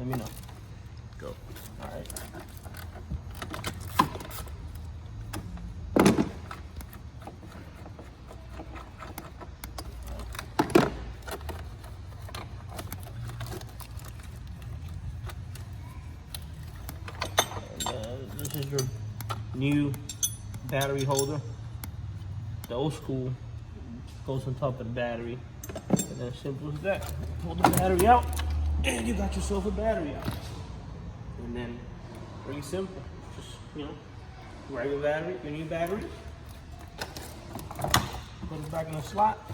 let me know. Go. All right. This is your new battery holder. The old school goes on top of the battery. And then simple as that. Pull the battery out, and you got yourself a battery out. And then, pretty simple. Just, grab your battery, your new battery. Put it back in the slot.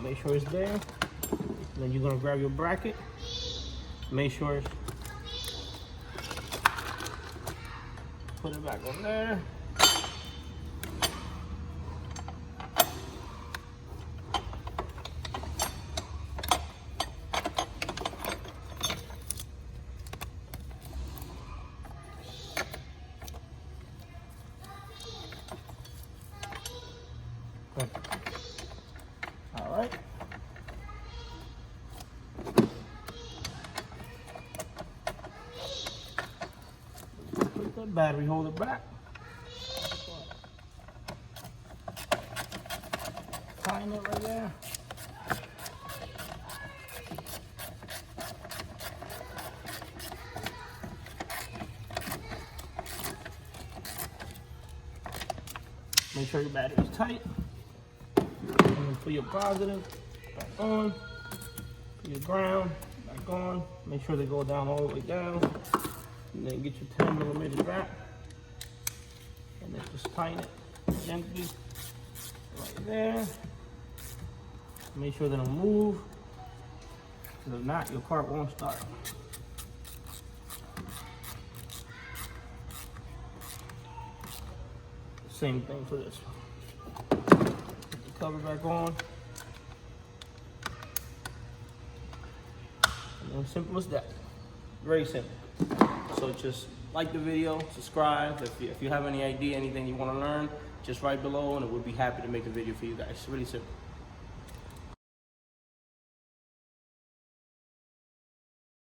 Make sure it's there. And then you're gonna grab your bracket. Make sure it's put it back on there. All right. Put the battery holder back. Tighten it right there. Make sure your battery is tight. And then put your positive back on. Put your ground back on. Make sure they go down all the way down. And then get your 10mm wrap. And then just tighten it gently right there. Make sure they don't move. Because if not, your car won't start. Same thing for this one. Put the cover back on. And then simple as that. Very simple. So just like the video, subscribe. If you have any idea, anything you want to learn, just write below and we'll be happy to make a video for you guys. Really simple.